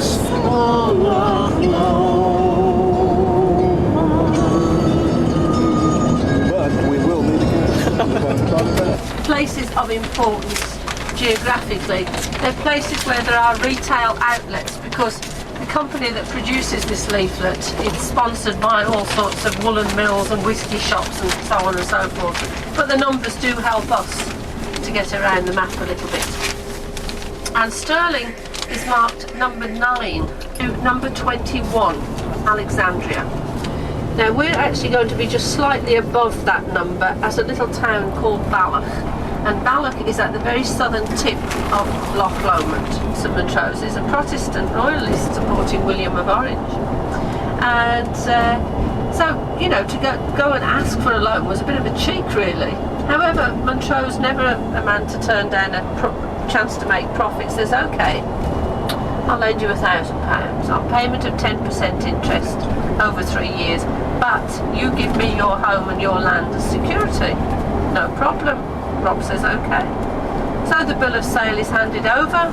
Looks all but we will need again. Places of importance geographically, they're places where there are retail outlets, because the company that produces this leaflet is sponsored by all sorts of woolen mills and whisky shops and so on and so forth. But the numbers do help us to get around the map a little bit. And Stirling is marked number 9 to number 21, Alexandria. Now we're actually going to be just slightly above that number as a little town called Balloch. And Balloch is at the very southern tip of Loch Lomond. St Montrose is a Protestant royalist supporting William of Orange. And so, you know, to go and ask for a loan was a bit of a cheek, really. However, Montrose, never a man to turn down a chance to make profits, says, OK, I'll lend you £1,000 on payment of 10% interest over 3 years, but you give me your home and your land as security. No problem. Rob says OK. So the bill of sale is handed over,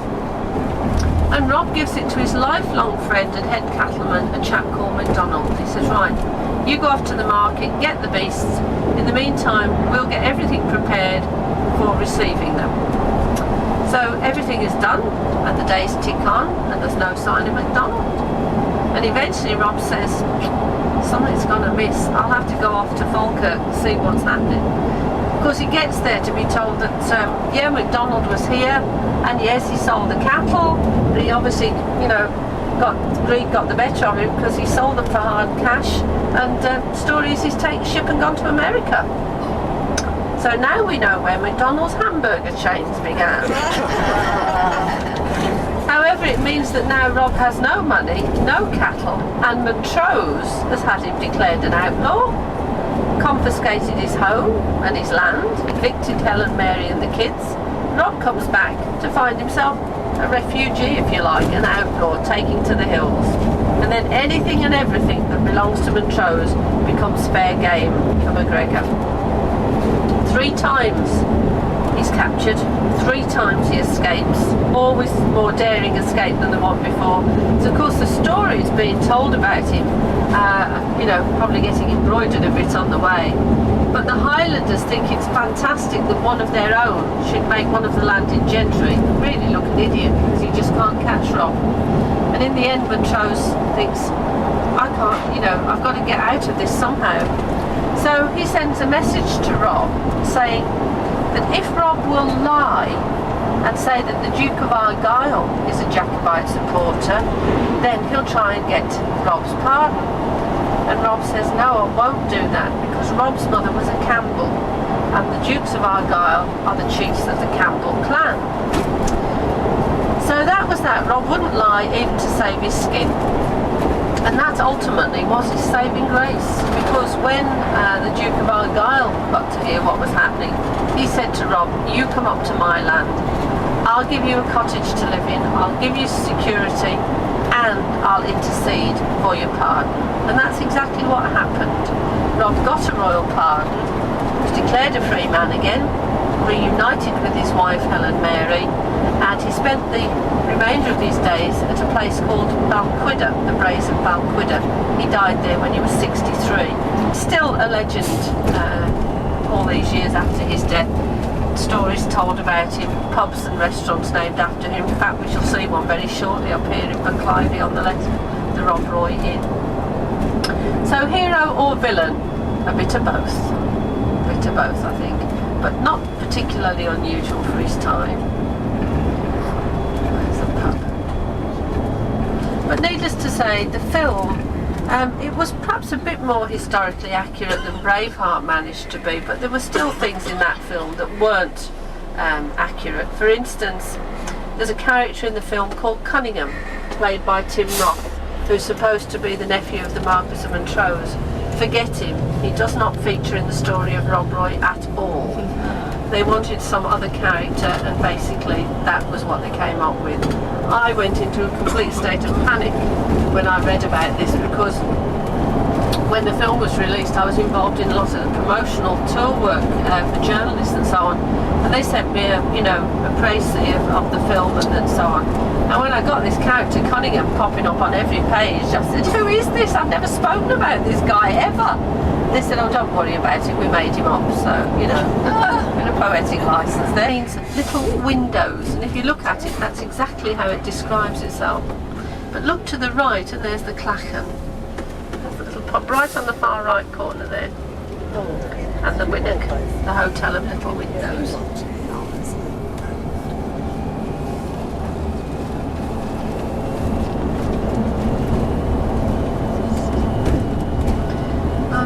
and Rob gives it to his lifelong friend and head cattleman, a chap called MacDonald. He says, right, you go off to the market, get the beasts. In the meantime, we'll get everything prepared for receiving them. So everything is done, and the days tick on, and there's no sign of MacDonald. And eventually Rob says, something's gone amiss. I'll have to go off to Falkirk and see what's happening. Of course, he gets there to be told that, yeah, MacDonald was here, and yes, he sold the cattle, but he obviously, you know, greed got the better of him because he sold them for hard cash, and story is he's taken ship and gone to America. So now we know where McDonald's hamburger chains began. However, it means that now Rob has no money, no cattle, and Montrose has had him declared an outlaw, confiscated his home and his land, evicted Helen, Mary and the kids. Rob comes back to find himself a refugee, if you like, an outlaw taking to the hills. And then anything and everything that belongs to Montrose becomes fair game for MacGregor. 3 times he's captured, 3 times he escapes, always more daring escape than the one before. So of course the story's being told about him, you know, probably getting embroidered a bit on the way. But the Highlanders think it's fantastic that one of their own should make one of the landed gentry really look an idiot because he just can't catch Rob. And in the end Montrose thinks, I can't, you know, I've got to get out of this somehow. So he sends a message to Rob saying that if Rob will lie and say that the Duke of Argyll is a Jacobite supporter, then he'll try and get Rob's pardon. And Rob says, no, I won't do that, because Rob's mother was a Campbell, and the Dukes of Argyll are the chiefs of the Campbell clan. So that was that. Rob wouldn't lie even to save his skin. And that ultimately was his saving grace, because when the Duke of Argyll got to hear what was happening, he said to Rob, you come up to my land, I'll give you a cottage to live in, I'll give you security, and I'll intercede for your pardon. And that's exactly what happened. Rob got a royal pardon, was declared a free man again, reunited with his wife Helen Mary, and he spent the remainder of these days at a place called Balquhidder, the Braes of Balquhidder. He died there when he was 63. Still a legend all these years after his death. Stories told about him, pubs and restaurants named after him. In fact, we shall see one very shortly up here in Bucclivy on the left, the Rob Roy Inn. So hero or villain, a bit of both. A bit of both, I think, but not particularly unusual for his time. There's a pub. But needless to say, the film, it was perhaps a bit more historically accurate than Braveheart managed to be, but there were still things in that film that weren't accurate. For instance, there's a character in the film called Cunningham, played by Tim Roth, who's supposed to be the nephew of the Marquis of Montrose. Forget him, he does not feature in the story of Rob Roy at all. They wanted some other character, and basically that was what they came up with. I went into a complete state of panic when I read about this, because when the film was released, I was involved in a lot of the promotional tour work for journalists and so on. And they sent me a précis of the film and so on. And when I got this character Cunningham popping up on every page, I said, "Who is this? I've never spoken about this guy ever." They said, "Oh, don't worry about it. We made him up." So, in a poetic license. There means little windows, and if you look at it, that's exactly how it describes itself. But look to the right, and there's the Clachan. There's the little pub right on the far right corner there. And the Winnock, the Hotel of Little Windows.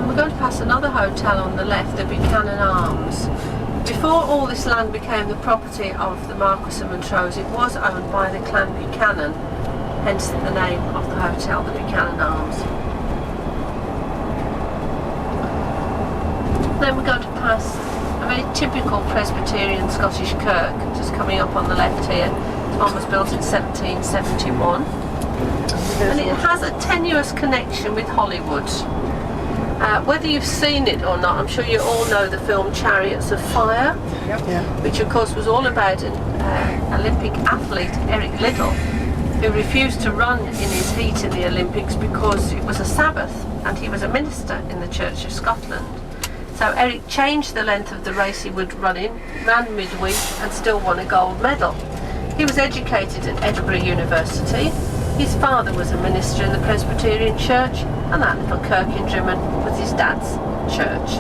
We're going to pass another hotel on the left, the Buchanan Arms. Before all this land became the property of the Marquis of Montrose, it was owned by the clan Buchanan, hence the name of the hotel, the Buchanan Arms. Then we're going to pass a very typical Presbyterian Scottish kirk, just coming up on the left here. This one was built in 1771. And it has a tenuous connection with Hollywood. Whether you've seen it or not, I'm sure you all know the film Chariots of Fire, which of course was all about an Olympic athlete, Eric Liddell, who refused to run in his heat in the Olympics because it was a Sabbath and he was a minister in the Church of Scotland. So Eric changed the length of the race he would run in, ran midweek and still won a gold medal. He was educated at Edinburgh University. His father was a minister in the Presbyterian Church, and that little kirk in Drimmen was his dad's church.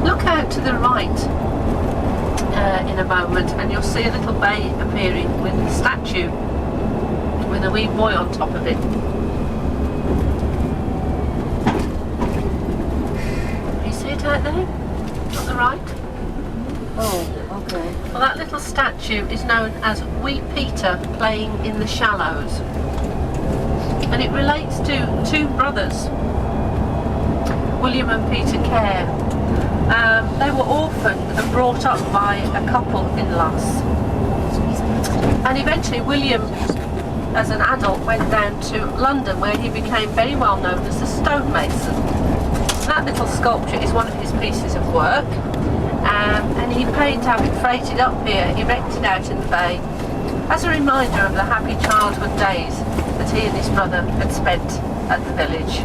Look out to the right in a moment and you'll see a little bay appearing with a statue with a wee boy on top of it. You see it out there? On the right? Oh, okay. Well, that little statue is known as Wee Peter Playing in the Shallows, and it relates to two brothers, William and Peter Kerr. They were orphaned and brought up by a couple in Luss, and eventually William, as an adult, went down to London where he became very well known as a stonemason. That little sculpture is one of his pieces of work. And he paid to have it freighted up here, erected out in the bay, as a reminder of the happy childhood days that he and his brother had spent at the village.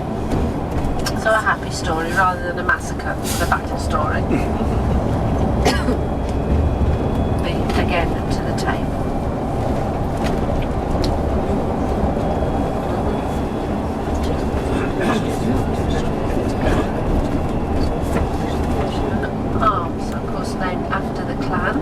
So a happy story rather than a massacre, a battle story. Again to the tape. Arms, of course, named after the clan.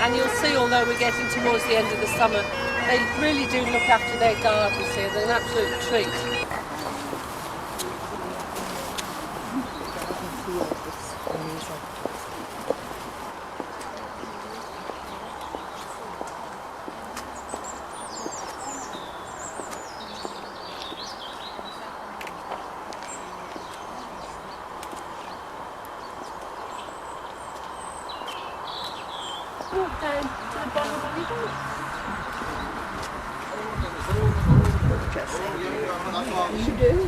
And you'll see, although we're getting towards the end of the summer, they really do look after their gardens here. They're an absolute treat. Walk down to the bottom of the river. You do?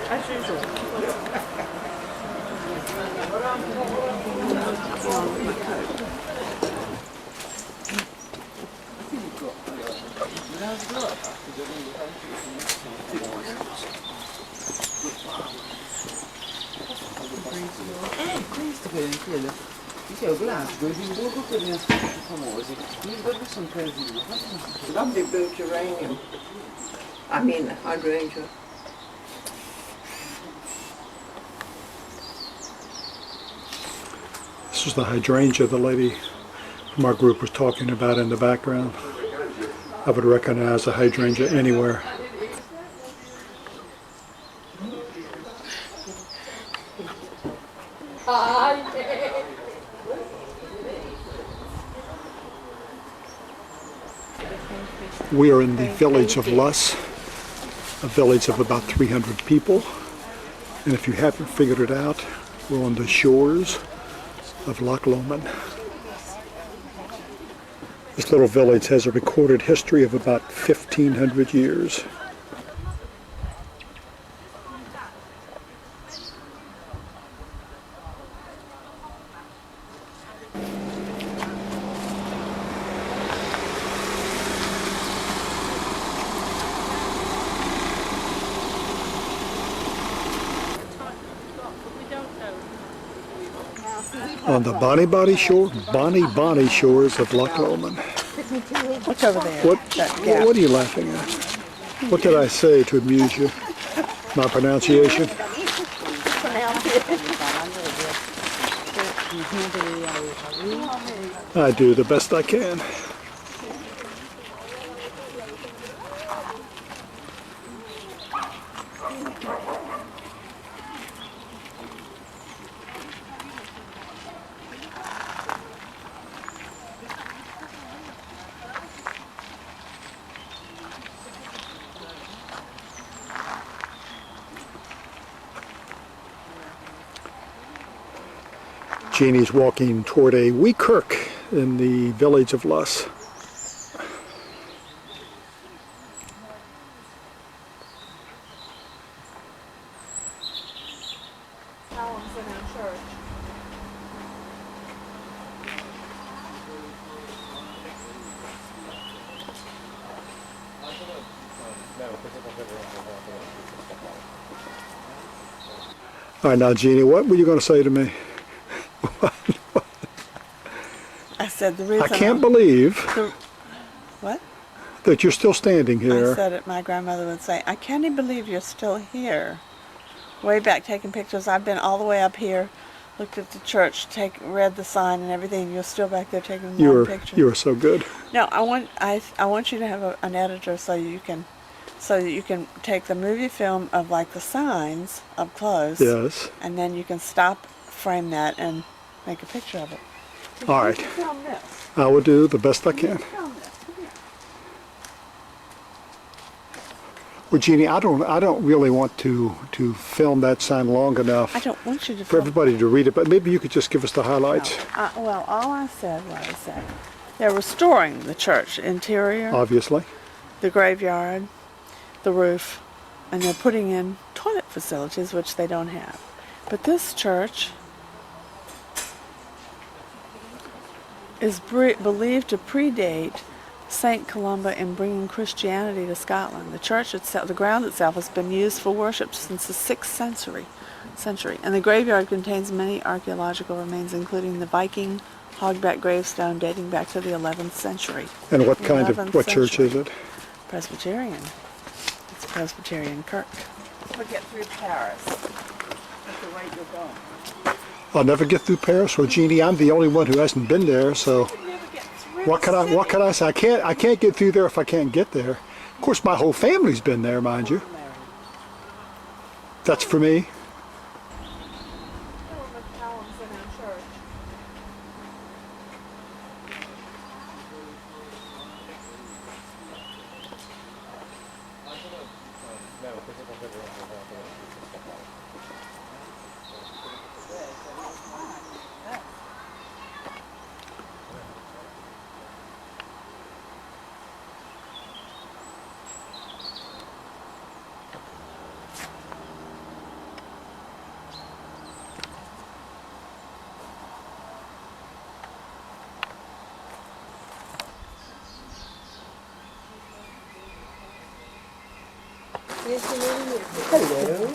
As usual. Questo che è quello. Sì, bello Glasgow, Edimburgo per gli antichi famosi. Edimburgo sono casino. Lovely blue geranium. I mean hydrangea. This is the hydrangea the lady from our group was talking about in the background. I would recognize a hydrangea anywhere. We are in the village of Luss, a village of about 300 people. And if you haven't figured it out, we're on the shores of Loch Lomond. This little village has a recorded history of about 1,500 years. On the bonny shores of Loch Lomond. What's over there? What are you laughing at? What did I say to amuse you? My pronunciation? I do the best I can. Jeannie's walking toward a wee kirk in the village of Luss. All right, now Jeannie, what were you going to say to me? I said the reason I can't believe what? that you're still standing I here. said it. My grandmother would say, "I can't even believe you're still here." Way back taking pictures. I've been all the way up here, looked at the church, read the sign and everything. You're still back there taking more pictures. You are so good. No, I want you to have an editor so that you can take the movie film of like the signs up close. Yes. And then you can stop, frame that, and make a picture of it. All right. Film this. I will do the best I can. Film this. Come here. Well, Jeannie, I don't really want to film that sign long enough I don't want you to for film. everybody to read it, but maybe you could just give us the highlights. No. Well, all I said was that they're restoring the church interior, Obviously. the graveyard, the roof, and they're putting in toilet facilities, which they don't have. But this church is believed to predate St. Columba in bringing Christianity to Scotland. The church itself, the ground itself, has been used for worship since the 6th century, and the graveyard contains many archaeological remains, including the Viking hogback gravestone dating back to the 11th century. And what 11th what church century. is it? Presbyterian. It's a Presbyterian kirk. We'll get through Paris. That's the way you're going. I'll never get through Paris. Well, Jeannie, I'm the only one who hasn't been there, so what can I say? I can't get through there if I can't get there. Of course, my whole family's been there, mind you. That's for me. Hello.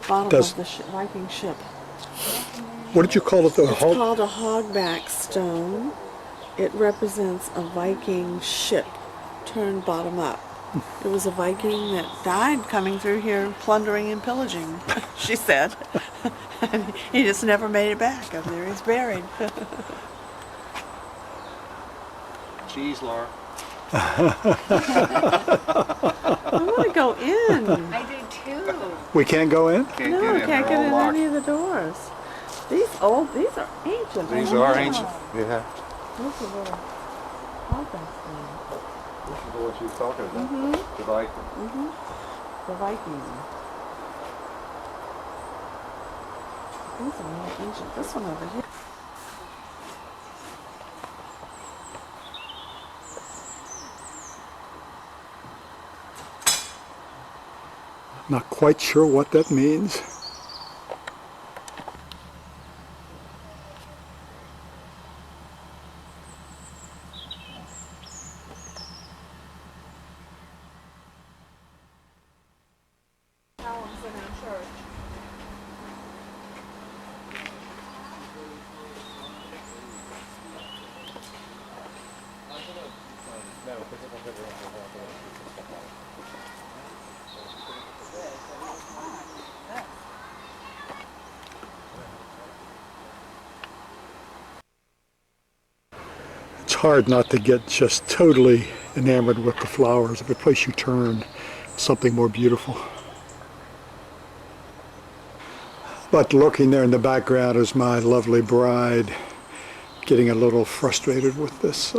bottom Does- of the Viking ship. What did you call it? The It's hog? called a hogback stone. It represents a Viking ship turned bottom up. It was a Viking that died coming through here plundering and pillaging, she said. And he just never made it back. Up there he's buried. Cheese, Laura. I want to go in. I do too. We can't go in? Can't No, get I in. can't They're get all in locked. any of the doors. These are ancient. These Oh, are wow. ancient. Yeah. Those are little hogback stones. This is what she was talking about. The Viking. The Viking. These are really ancient. This one over here. Not quite sure what that means. It's hard not to get just totally enamored with the flowers. Every place you turn, something more beautiful. But looking there in the background is my lovely bride, getting a little frustrated with this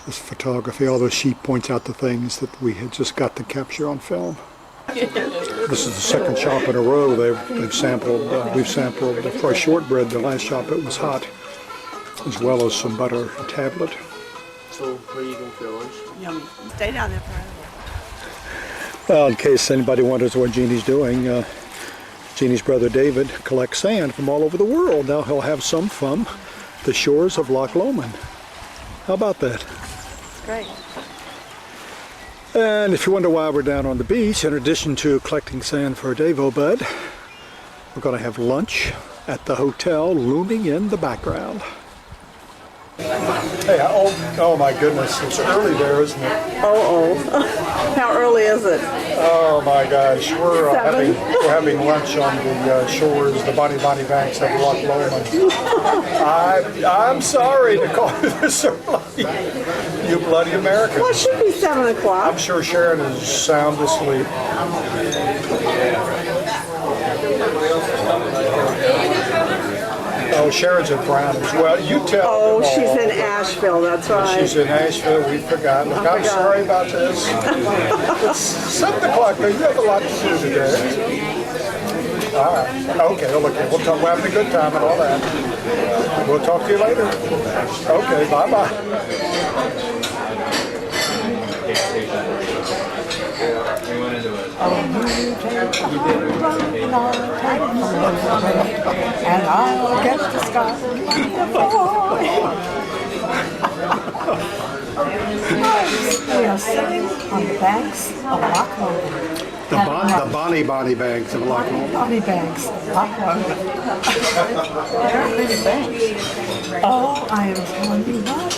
photography, although she points out the things that we had just got to capture on film. This is the second shop in a row we've sampled the fresh shortbread. The last shop, it was hot, as well as some butter and tablet. So, where are you going for your lunch? Yummy. Stay down there forever. Well, in case anybody wonders what Jeannie's doing, Jeannie's brother David collects sand from all over the world. Now he'll have some from the shores of Loch Lomond. How about that? Great. And if you wonder why we're down on the beach, in addition to collecting sand for Davo Bud, we're going to have lunch at the hotel looming in the background. Hey, oh my goodness, it's early there, isn't it? Oh. How early is it? Oh my gosh, we're 7. having lunch on the shores, the Bonnie banks of Loch Lomond. I'm sorry to call you this early, you bloody Americans. Well, it should be 7 o'clock. I'm sure Sharon is sound asleep. Oh, Sharon's in Brownies. Well, you tell Oh, them all. she's in Asheville, that's right. She's in Asheville. We've forgotten. Look, I'm sorry about this. It's 7 o'clock, but you have a lot to do today. All right. Okay, well, look, we're having a good time and all that. We'll talk to you later. Okay, bye-bye. And I'll get the sky. We are sitting on the banks of Loch Lomond. The Bonnie banks of Loch Lomond. Bonnie banks, Loch Lomond. There aren't many banks. Oh, I am telling you what.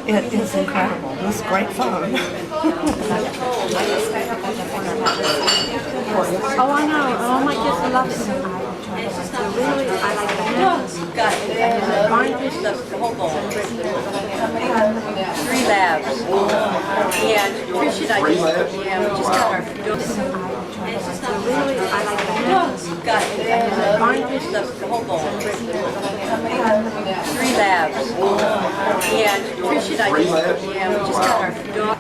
It is incredible. This is great fun. Oh, I know. Oh, my kids love them. Really, I like them. Got it. Oranges, the whole bowl. 3 labs. And Trish and I just, yeah, we just got our really, I like them. Got it. Oranges, the whole bowl. 3 labs. And Trish and I just, yeah, we just got our dog.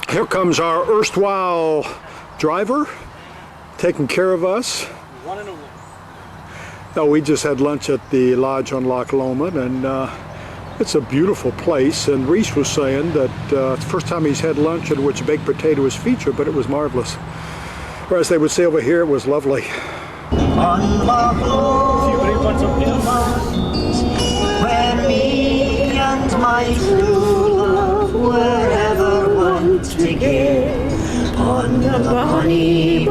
Here comes our erstwhile driver, taking care of us. One and only. We just had lunch at the lodge on Loch Lomond, and it's a beautiful place. And Reese was saying that it's the first time he's had lunch in which baked potato is featured, but it was marvelous. Or as they would say over here, it was lovely. On Loch Lomond, where me and my true love were ever once began, on the bonny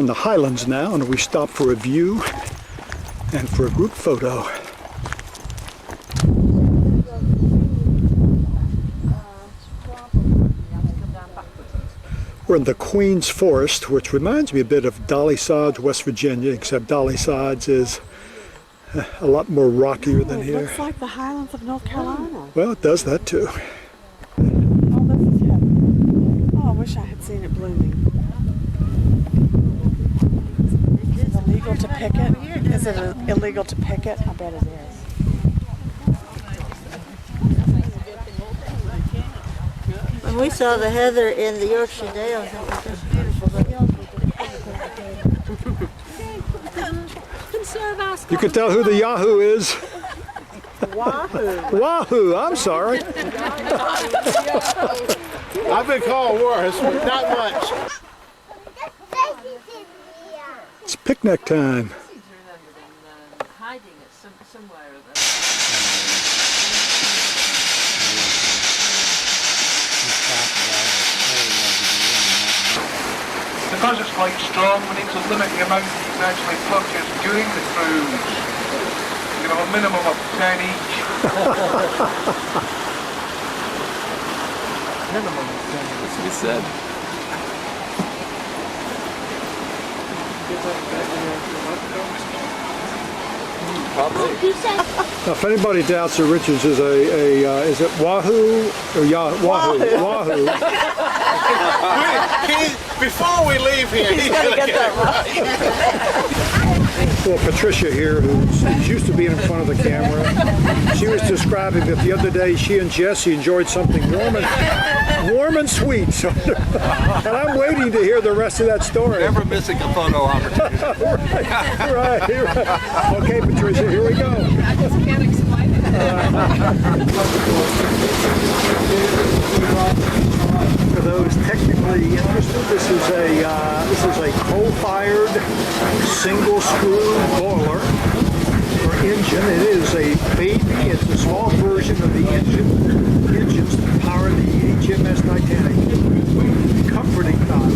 in the Highlands now, and we stopped for a view and for a group photo. We're in the Queen's Forest, which reminds me a bit of Dolly Sods, West Virginia, except Dolly Sods is a lot more rockier than It here. looks like the Highlands of North Carolina. Well, it does that too. Oh, this is heaven. Oh, I wish I had seen it blooming. Is it illegal to pick it? Is it illegal to pick it? I bet it is. When we saw the heather in the Yorkshire Dales, it was just beautiful. You can tell who the Yahoo is. Wahoo! Wahoo, I'm sorry. I've been called worse, but not much. It's picnic time. Hiding it somewhere or other. Because it's quite strong, we need to limit the amount you can actually purchase during the cruise. You know, a minimum of 10 each. Minimum of 10. That's what he said. Probably. Now, if anybody doubts that Richards is is it Wahoo or Wahoo? Wahoo. Before we leave here, he's gonna get that right. Well, Patricia here, who's used to being in front of the camera, she was describing that the other day she and Jesse enjoyed something warm and sweet. So, and I'm waiting to hear the rest of that story. Never missing a photo opportunity. right. Okay, Patricia, here we go. I just can't explain it. For those technically interested, this is a coal-fired single-screw boiler or engine. It is a baby. It's a small version of the engines that power the HMS Titanic. Comforting thought.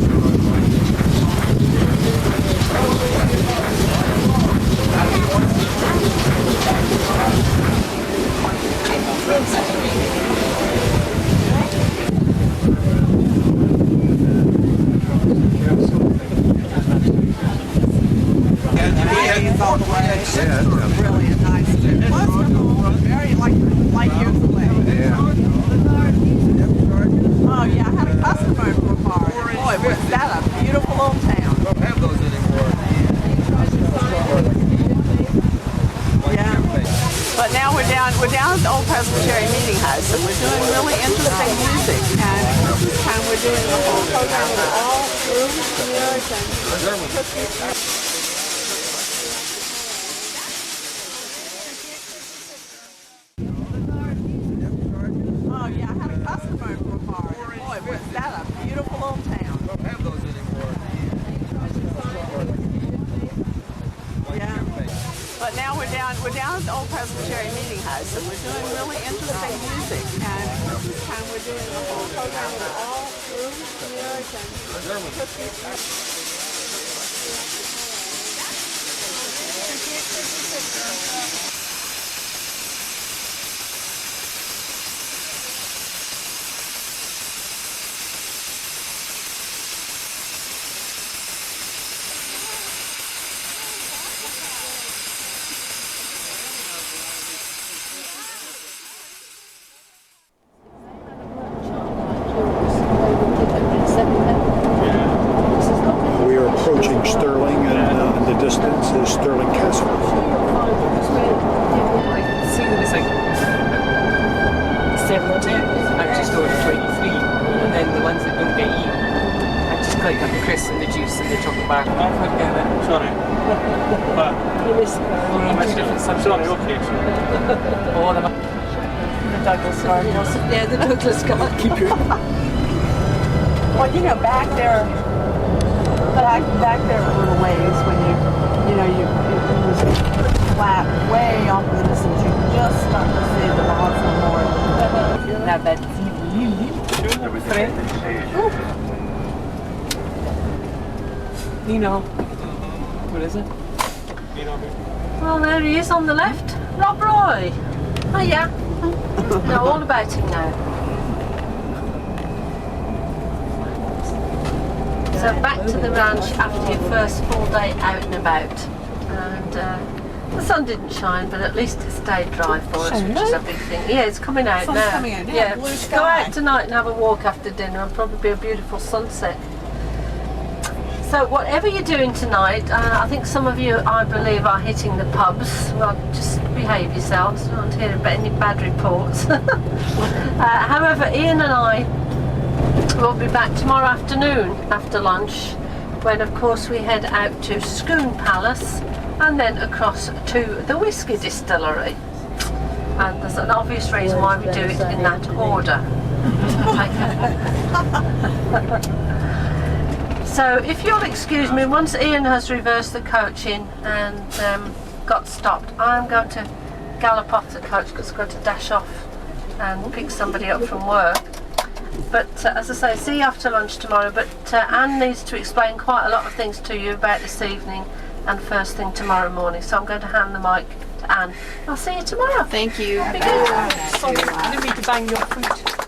Really a nice trip. Very light years away. Oh yeah, I had a customer for Mars. Boy, was that a beautiful old town. Don't have those anymore. Yeah. But now we're down at the old Presbyterian Meeting House, and we're doing really interesting music. And this time we're doing the whole program with all through music and oh yeah, I had a customer for Mars. Boy, was that a beautiful old town. Don't have those anymore. Yeah. But now we're down at the old Presbyterian Meeting House, and we're doing really interesting music. And this time we're doing the whole program with all through music and We are approaching Stirling, and in the distance is Stirling Castle. I see them as like 70, I've just ordered 23, and then the ones that don't get eaten, I just like have the crisps and the juice and the chocolate bar. Sorry. But much different subjects. Sorry, okay. Oh, the Douglas Cardinals. Yeah, the Douglas Cardinals. Keep your... well, you know, back there a little ways when you was flat way off in the distance, you just start to see the Boston Memorial. Now that's friend. Nino. What is it? Well, there he is on the left. Rob Roy. Oh yeah. Know all about him now. So back to the ranch after your first full day out and about. And the sun didn't shine, but at least it stayed dry for us, which is a big thing. Yeah, it's coming out Sun's now. coming out now, Yeah, blue go sky. out tonight and have a walk after dinner and probably be a beautiful sunset. So whatever you're doing tonight, I think some of you, I believe, are hitting the pubs. Well, just behave yourselves. I don't want to hear about any bad reports. However, Ian and I will be back tomorrow afternoon after lunch, when of course we head out to Scone Palace and then across to the whiskey distillery. And there's an obvious reason why we do it in that order. So if you'll excuse me, once Ian has reversed the coach in and got stopped, I'm going to gallop off the coach because I've got to dash off and pick somebody up from work. But as I say, see you after lunch tomorrow. But Anne needs to explain quite a lot of things to you about this evening and first thing tomorrow morning. So I'm going to hand the mic to Anne. I'll see you tomorrow. Thank you. I didn't mean to bang your fruit.